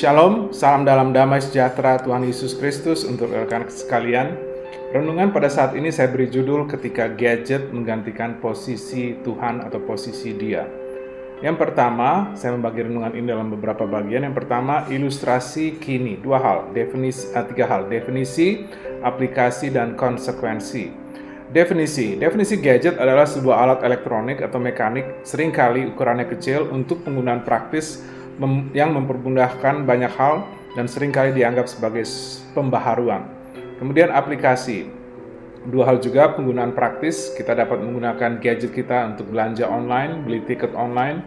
Shalom, salam dalam damai sejahtera Tuhan Yesus Kristus untuk rekan sekalian. Renungan pada saat ini saya beri judul ketika gadget menggantikan posisi Tuhan atau posisi Dia. Yang pertama, saya membagi renungan ini dalam beberapa bagian. Yang pertama, ilustrasi kini. Tiga hal, definisi, aplikasi, dan konsekuensi. Definisi gadget adalah sebuah alat elektronik atau mekanik, seringkali ukurannya kecil untuk penggunaan praktis yang mempermudahkan banyak hal dan seringkali dianggap sebagai pembaharuan. Kemudian aplikasi. Dua hal juga, penggunaan praktis. Kita dapat menggunakan gadget kita untuk belanja online, beli tiket online,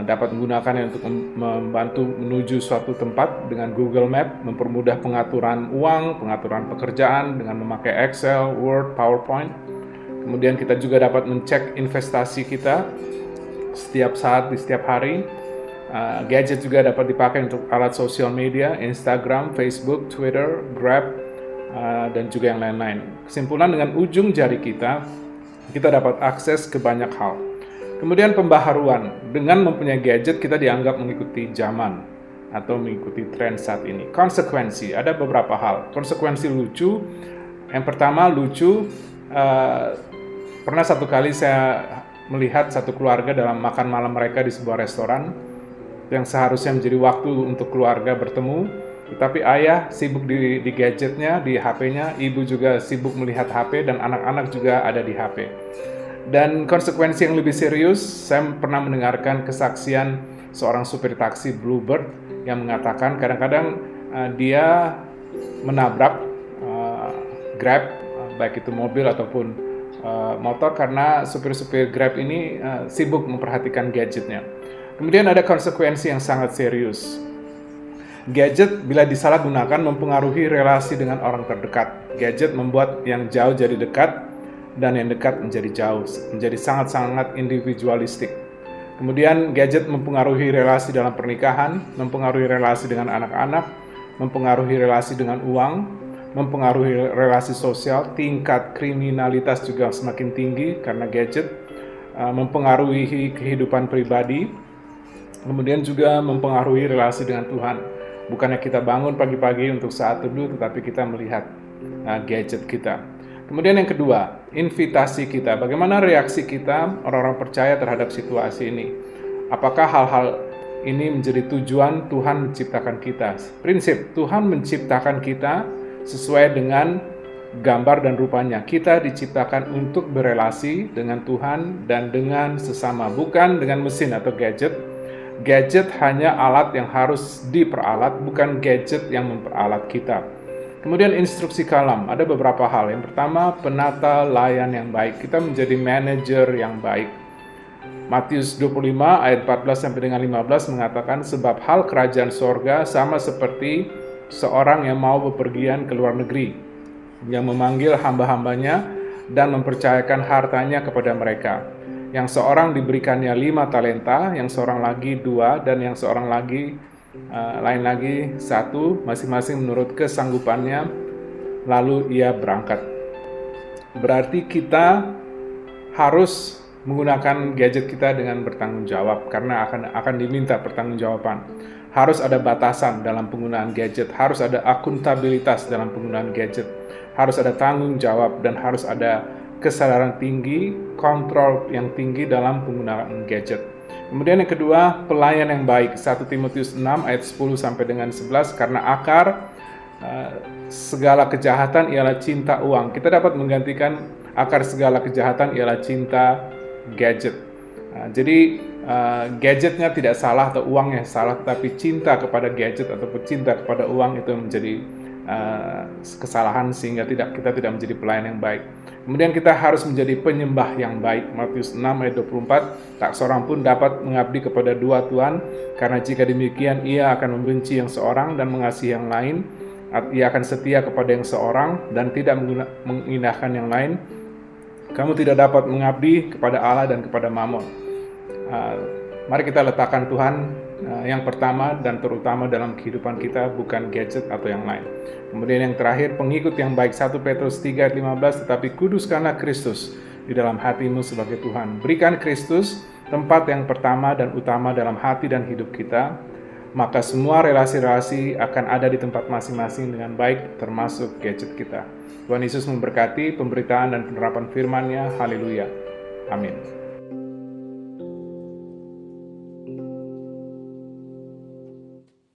dapat menggunakannya untuk membantu menuju suatu tempat dengan Google Map, mempermudah pengaturan uang, pengaturan pekerjaan dengan memakai Excel, Word, PowerPoint. Kemudian kita juga dapat mencek investasi kita setiap saat di setiap hari. Gadget juga dapat dipakai untuk alat sosial media, Instagram, Facebook, Twitter, Grab, dan juga yang lain-lain. Kesimpulan, dengan ujung jari kita dapat akses ke banyak hal. Kemudian pembaharuan, dengan mempunyai gadget kita dianggap mengikuti zaman atau mengikuti tren saat ini. Konsekuensi, ada beberapa hal. Konsekuensi lucu, yang pertama lucu, pernah satu kali saya melihat satu keluarga dalam makan malam mereka di sebuah restoran yang seharusnya menjadi waktu untuk keluarga bertemu, tetapi ayah sibuk di gadgetnya, di HP-nya, ibu juga sibuk melihat HP, dan anak-anak juga ada di HP. Dan konsekuensi yang lebih serius, saya pernah mendengarkan kesaksian seorang supir taksi Bluebird yang mengatakan kadang-kadang dia menabrak Grab, baik itu mobil ataupun motor, karena supir-supir Grab ini sibuk memperhatikan gadgetnya. Kemudian ada konsekuensi yang sangat serius. Gadget bila disalahgunakan mempengaruhi relasi dengan orang terdekat. Gadget membuat yang jauh jadi dekat dan yang dekat menjadi jauh, menjadi sangat-sangat individualistik. Kemudian gadget mempengaruhi relasi dalam pernikahan, mempengaruhi relasi dengan anak-anak, mempengaruhi relasi dengan uang, mempengaruhi relasi sosial. Tingkat kriminalitas juga semakin tinggi karena gadget, mempengaruhi kehidupan pribadi. Kemudian juga mempengaruhi relasi dengan Tuhan. Bukannya kita bangun pagi-pagi untuk saat teduh, tetapi kita melihat gadget kita. Kemudian yang kedua, invitasi kita. Bagaimana reaksi kita, orang-orang percaya, terhadap situasi ini? Apakah hal-hal ini menjadi tujuan Tuhan menciptakan kita? Prinsip, Tuhan menciptakan kita sesuai dengan gambar dan rupanya. Kita diciptakan untuk berelasi dengan Tuhan dan dengan sesama, bukan dengan mesin atau gadget. Gadget hanya alat yang harus diperalat, bukan gadget yang memperalat kita. Kemudian instruksi kalam, ada beberapa hal. Yang pertama, penata layan yang baik. Kita menjadi manajer yang baik. Matius 25 ayat 14 sampai dengan 15 mengatakan, sebab hal kerajaan sorga sama seperti seorang yang mau bepergian ke luar negeri, yang memanggil hamba-hambanya dan mempercayakan hartanya kepada mereka. Yang seorang diberikannya 5 talenta, yang seorang lagi 2, dan yang seorang lagi lain lagi 1, masing-masing menurut kesanggupannya, lalu ia berangkat. Berarti kita harus menggunakan gadget kita dengan bertanggung jawab, karena akan diminta pertanggungjawaban. Harus ada batasan dalam penggunaan gadget, harus ada akuntabilitas dalam penggunaan gadget, harus ada tanggung jawab, dan harus ada kesadaran tinggi, kontrol yang tinggi dalam penggunaan gadget. Kemudian yang kedua, pelayan yang baik. 1 Timotius 6 ayat 10 sampai dengan 11, karena akar segala kejahatan ialah cinta uang. Kita dapat menggantikan akar segala kejahatan ialah cinta gadget. Jadi gadgetnya tidak salah atau uangnya salah, tetapi cinta kepada gadget ataupun cinta kepada uang itu menjadi kesalahan, sehingga kita tidak menjadi pelayan yang baik. Kemudian kita harus menjadi penyembah yang baik. Matius 6 ayat 24, tak seorang pun dapat mengabdi kepada dua tuan, karena jika demikian ia akan membenci yang seorang dan mengasihi yang lain. Ia akan setia kepada yang seorang dan tidak mengindahkan yang lain. Kamu tidak dapat mengabdi kepada Allah dan kepada Mammon. Mari kita letakkan Tuhan yang pertama dan terutama dalam kehidupan kita, bukan gadget atau yang lain. Kemudian yang terakhir, pengikut yang baik. 1 Petrus 3 ayat 15, tetapi kuduskanlah Kristus di dalam hatimu sebagai Tuhan. Berikan Kristus tempat yang pertama dan utama dalam hati dan hidup kita. maka semua relasi-relasi akan ada di tempat masing-masing dengan baik, termasuk gadget kita. Tuhan Yesus memberkati pemberitaan dan penerapan firman-Nya. Haleluya. Amin.